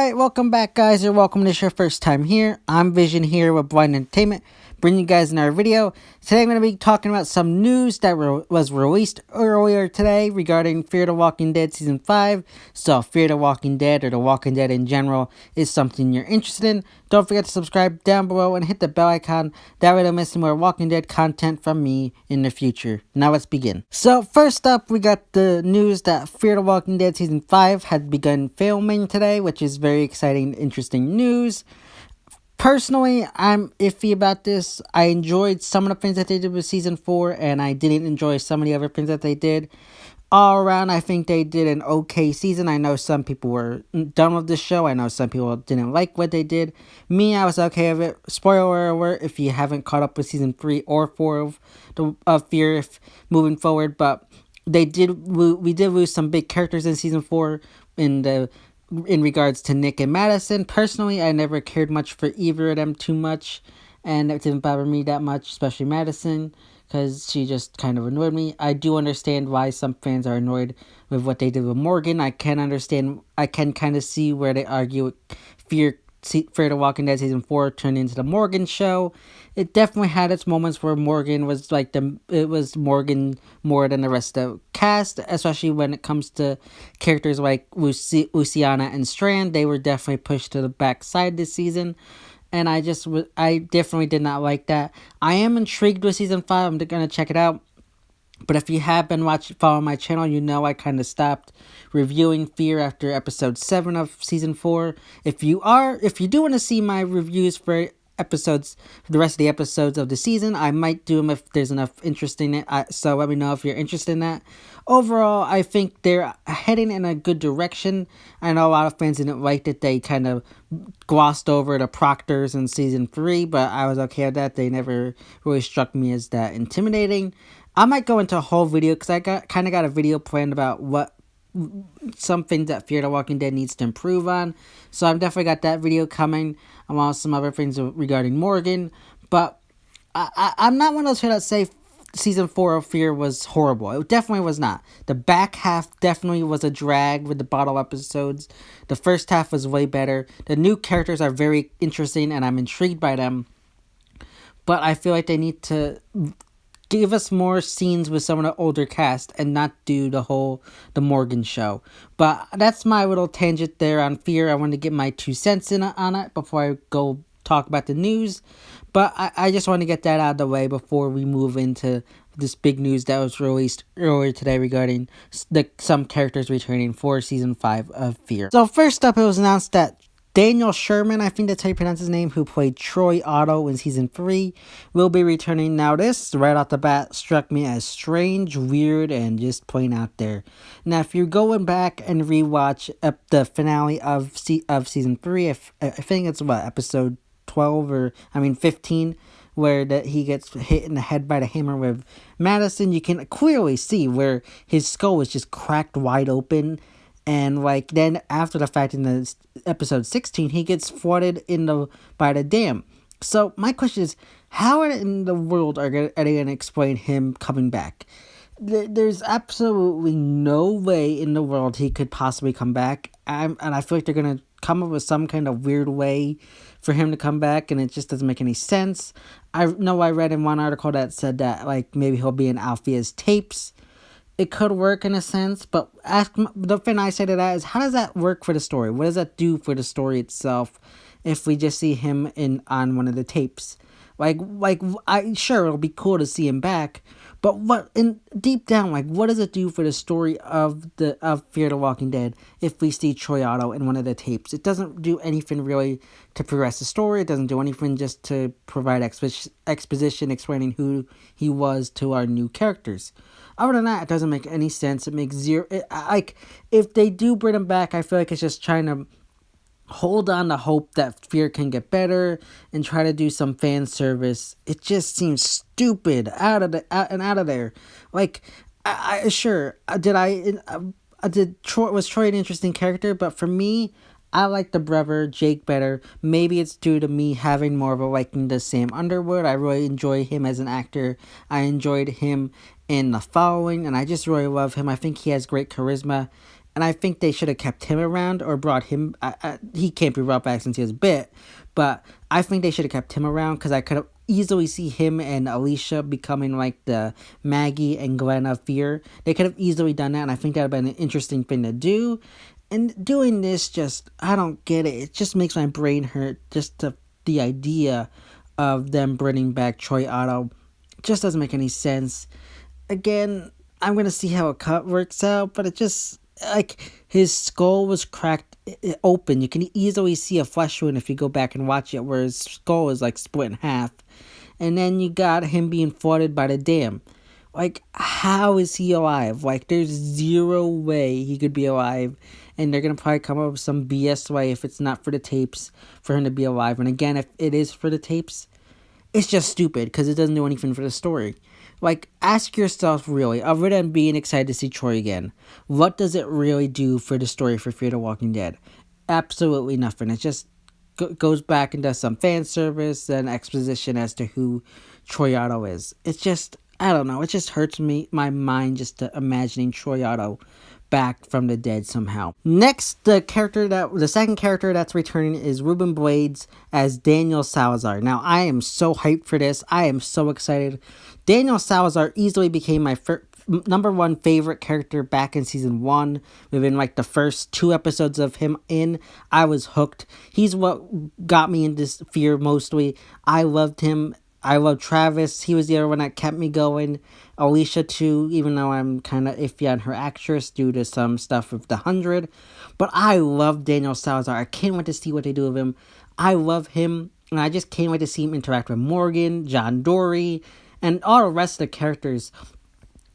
Alright, welcome back guys, or welcome to your first time here. I'm Vision here with Blind Entertainment, bringing you guys another video. Today I'm going to be talking about some news that was released earlier today regarding Fear the Walking Dead Season 5. So if Fear the Walking Dead or The Walking Dead in general is something you're interested in, don't forget to subscribe down below and hit the bell icon. That way you don't miss more Walking Dead content from me in the future. Now let's begin. So first up, we got the news that Fear the Walking Dead Season 5 had begun filming today, which is very exciting, interesting news. Personally, I'm iffy about this. I enjoyed some of the things that they did with Season 4, and I didn't enjoy some of the other things that they did. All around, I think they did an okay season. I know some people were done with the show. I know some people didn't like what they did. Me, I was okay with it. Spoiler alert if you haven't caught up with Season 3 or 4 of Fear moving forward, but we did lose some big characters in Season 4 in regards to Nick and Madison. Personally, I never cared much for either of them too much, and it didn't bother me that much, especially Madison, because she just kind of annoyed me. I do understand why some fans are annoyed with what they did with Morgan. I can kind of see where they argue with Fear the Walking Dead Season 4 turned into the Morgan show. It definitely had its moments where Morgan was it was Morgan more than the rest of the cast, especially when it comes to characters like Luciana and Strand. They were definitely pushed to the backside this season, and I definitely did not like that. I am intrigued with Season 5. I'm gonna check it out. But if you have been following my channel, you know I kind of stopped reviewing Fear after episode 7 of Season 4. If you do want to see my reviews for the rest of the episodes of the season, I might do them if there's enough interest in it. So let me know if you're interested in that. Overall, I think they're heading in a good direction. I know a lot of fans didn't like that they kind of glossed over the Proctors in Season 3, but I was okay with that. They never really struck me as that intimidating. I might go into a whole video because I got a video planned about what some things that Fear the Walking Dead needs to improve on. So I've definitely got that video coming, along with some other things regarding Morgan. But I'm not one of those people that say Season 4 of Fear was horrible. It definitely was not. The back half definitely was a drag with the bottle episodes. The first half was way better. The new characters are very interesting and I'm intrigued by them. But I feel like they need to give us more scenes with some of the older cast and not do the Morgan show. But that's my little tangent there on Fear. I want to get my 2 cents on it before I go talk about the news. But I just want to get that out of the way before we move into this big news that was released earlier today regarding some characters returning for Season 5 of Fear. So first up, it was announced that Daniel Sherman, I think that's how you pronounce his name, who played Troy Otto in Season 3, will be returning. Now this, right off the bat, struck me as strange, weird, and just plain out there. Now if you're going back and rewatch the finale of Season 3, I think it's episode 15, where he gets hit in the head by the hammer with Madison, you can clearly see where his skull is just cracked wide open. And then after the fact in the episode 16, he gets flooded by the dam. So my question is, how in the world are they going to explain him coming back? There's absolutely no way in the world he could possibly come back. And I feel like they're going to come up with some kind of weird way for him to come back, and it just doesn't make any sense. I know I read in one article that said that maybe he'll be in Althea's tapes. It could work in a sense, but the thing I say to that is, how does that work for the story? What does that do for the story itself if we just see him on one of the tapes? Sure, it'll be cool to see him back, but deep down, what does it do for the story of Fear the Walking Dead if we see Troy Otto in one of the tapes? It doesn't do anything really to progress the story. It doesn't do anything just to provide exposition explaining who he was to our new characters. Other than that, it doesn't make any sense. It makes zero. If they do bring him back, I feel like it's just trying to hold on to hope that Fear can get better and try to do some fan service. It just seems stupid out of there. Was Troy an interesting character? But for me, I like the brother, Jake, better. Maybe it's due to me having more of a liking to Sam Underwood. I really enjoy him as an actor. I enjoyed him in The Following, and I just really love him. I think he has great charisma. and I think they should have kept him around or brought him. He can't be brought back since he was bit, but I think they should have kept him around because I could have easily see him and Alicia becoming like the Maggie and Glenn of Fear. They could have easily done that, and I think that would have been an interesting thing to do. And doing this, just I don't get it. It just makes my brain hurt. Just the idea of them bringing back Troy Otto just doesn't make any sense. Again, I'm gonna see how it works out, but it just like his skull was cracked open. You can easily see a flesh wound if you go back and watch it, where his skull is like split in half, and then you got him being flooded by the dam. Like, how is he alive? Like, there's zero way he could be alive, and they're gonna probably come up with some BS way if it's not for the tapes for him to be alive. And again, if it is for the tapes, it's just stupid because it doesn't do anything for the story. Like, ask yourself really, other than being excited to see Troy again, what does it really do for the story for Fear the Walking Dead? Absolutely nothing. It just goes back and does some fan service and exposition as to who Troy Otto is. It's just, I don't know, it just hurts my mind just to imagining Troy Otto back from the dead somehow. Next, the second character that's returning is Ruben Blades as Daniel Salazar. Now, I am so hyped for this. I am so excited. Daniel Salazar easily became my number one favorite character back in season 1. Within like the first 2 episodes of him I was hooked. He's what got me into Fear mostly. I loved him. I love Travis. He was the other one that kept me going. Alicia too, even though I'm kind of iffy on her actress due to some stuff with the 100. But I love Daniel Salazar. I can't wait to see what they do with him. I love him, and I just can't wait to see him interact with Morgan, John Dory, and all the rest of the characters.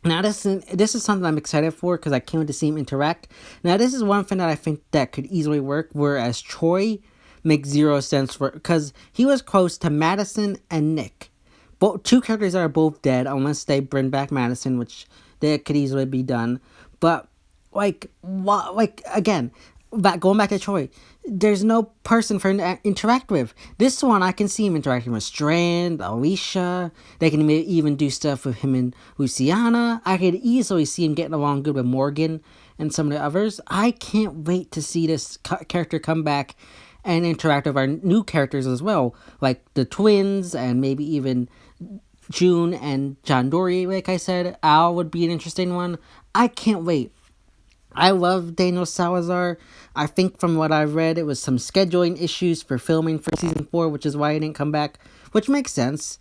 Now, this is something I'm excited for because I can't wait to see him interact. Now, this is one thing that I think that could easily work, whereas Troy makes zero sense for, because he was close to Madison and Nick. Both 2 characters that are both dead, unless they bring back Madison, which that could easily be done. But again, going back to Troy, there's no person for him to interact with. This one, I can see him interacting with Strand, Alicia. They can even do stuff with him and Luciana. I could easily see him getting along good with Morgan and some of the others. I can't wait to see this character come back and interact with our new characters as well, like the twins and maybe even June and John Dory. Like I said, Al would be an interesting one. I can't wait. I love Daniel Salazar. I think from what I've read, it was some scheduling issues for filming for season 4, which is why he didn't come back, which makes sense.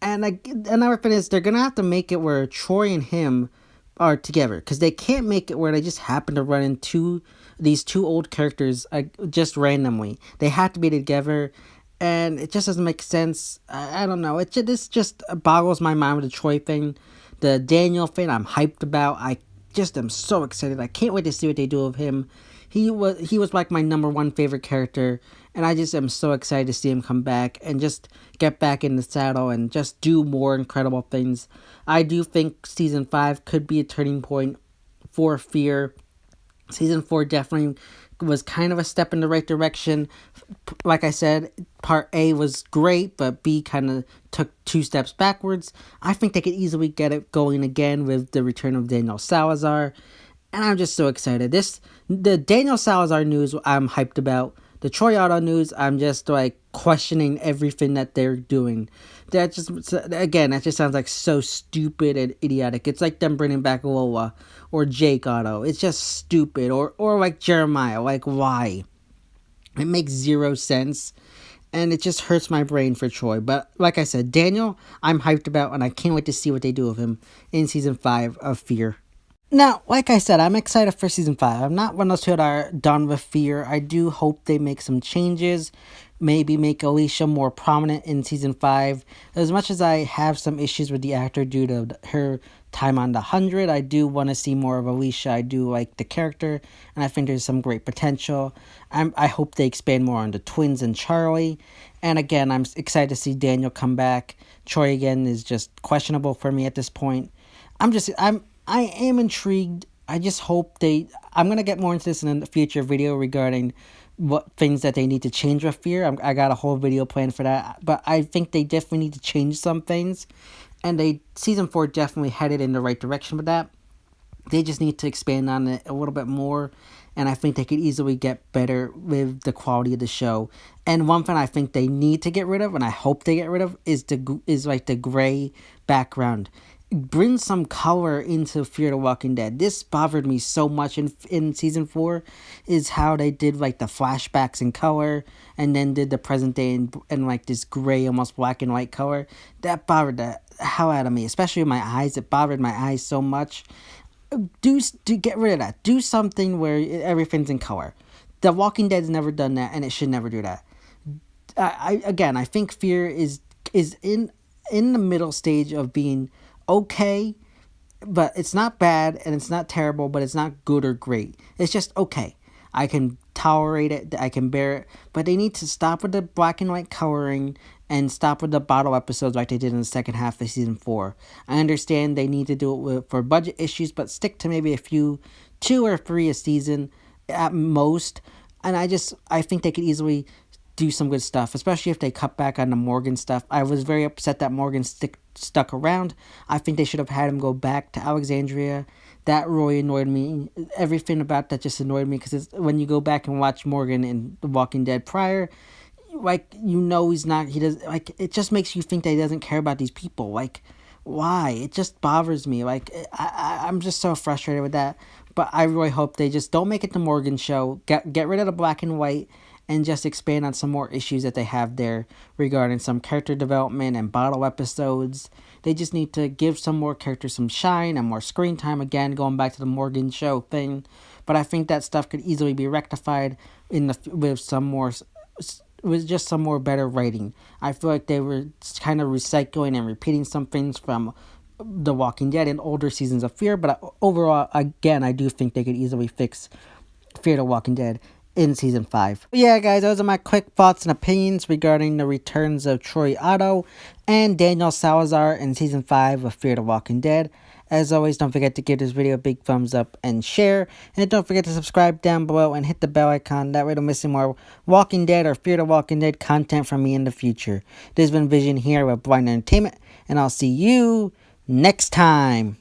And another thing is, they're going to have to make it where Troy and him are together, because they can't make it where they just happen to run into these 2 old characters just randomly. They have to be together, and it just doesn't make sense. I don't know. This just boggles my mind with the Troy thing. The Daniel thing I'm hyped about. I just am so excited. I can't wait to see what they do with him. He was like my number 1 favorite character, and I just am so excited to see him come back and just get back in the saddle and just do more incredible things. I do think season 5 could be a turning point for Fear. Season 4 definitely was kind of a step in the right direction. Like I said, part A was great, but B kind of took 2 steps backwards. I think they could easily get it going again with the return of Daniel Salazar, and I'm just so excited. The Daniel Salazar news I'm hyped about. The Troy Otto news, I'm just like questioning everything that they're doing. That just sounds like so stupid and idiotic. It's like them bringing back Lola or Jake Otto. It's just stupid. Or like Jeremiah. Like, why? It makes zero sense. And it just hurts my brain for Troy. But like I said, Daniel, I'm hyped about, and I can't wait to see what they do with him in season 5 of Fear. Now, like I said, I'm excited for season 5. I'm not one of those who are done with Fear. I do hope they make some changes. Maybe make Alicia more prominent in season 5. As much as I have some issues with the actor due to her time on the 100, I do want to see more of Alicia. I do like the character, and I think there's some great potential. I hope they expand more on the twins and Charlie. And again, I'm excited to see Daniel come back. Troy again is just questionable for me at this point. I am intrigued. I just hope I'm going to get more into this in a future video regarding what things that they need to change with Fear. I got a whole video planned for that. But I think they definitely need to change some things. And season 4 definitely headed in the right direction with that. They just need to expand on it a little bit more, and I think they could easily get better with the quality of the show. And one thing I think they need to get rid of, and I hope they get rid of, is like the gray background. Bring some color into Fear the Walking Dead. This bothered me so much in season 4, is how they did like the flashbacks in color, and then did the present day in like this gray, almost black and white color. That bothered the hell out of me, especially my eyes. It bothered my eyes so much. Do get rid of that. Do something where everything's in color. The Walking Dead's never done that, and it should never do that. I think Fear is in the middle stage of being okay, but it's not bad and it's not terrible, but it's not good or great. It's just okay. I can tolerate it, I can bear it, but they need to stop with the black and white coloring and stop with the bottle episodes like they did in the second half of season 4. I understand they need to do it for budget issues, but stick to maybe a few, 2 or 3 a season at most. And I think they could easily do some good stuff, especially if they cut back on the Morgan stuff. I was very upset that Morgan stuck around. I think they should have had him go back to Alexandria. That really annoyed me. Everything about that just annoyed me, because when you go back and watch Morgan in The Walking Dead prior, like, he's not, he does, like, it just makes you think that he doesn't care about these people. Like, why? It just bothers me. Like, I'm just so frustrated with that. But I really hope they just don't make it the Morgan show. Get rid of the black and white, and just expand on some more issues that they have there regarding some character development and bottle episodes. They just need to give some more characters some shine and more screen time, again, going back to the Morgan show thing. But I think that stuff could easily be rectified with just some more better writing. I feel like they were kind of recycling and repeating some things from The Walking Dead in older seasons of Fear, but overall, again, I do think they could easily fix Fear the Walking Dead in season 5. Yeah, guys, those are my quick thoughts and opinions regarding the returns of Troy Otto and Daniel Salazar in season 5 of Fear the Walking Dead. As always, don't forget to give this video a big thumbs up and share. And don't forget to subscribe down below and hit the bell icon. That way you don't miss any more Walking Dead or Fear the Walking Dead content from me in the future. This has been Vision here with Blind Entertainment, and I'll see you next time.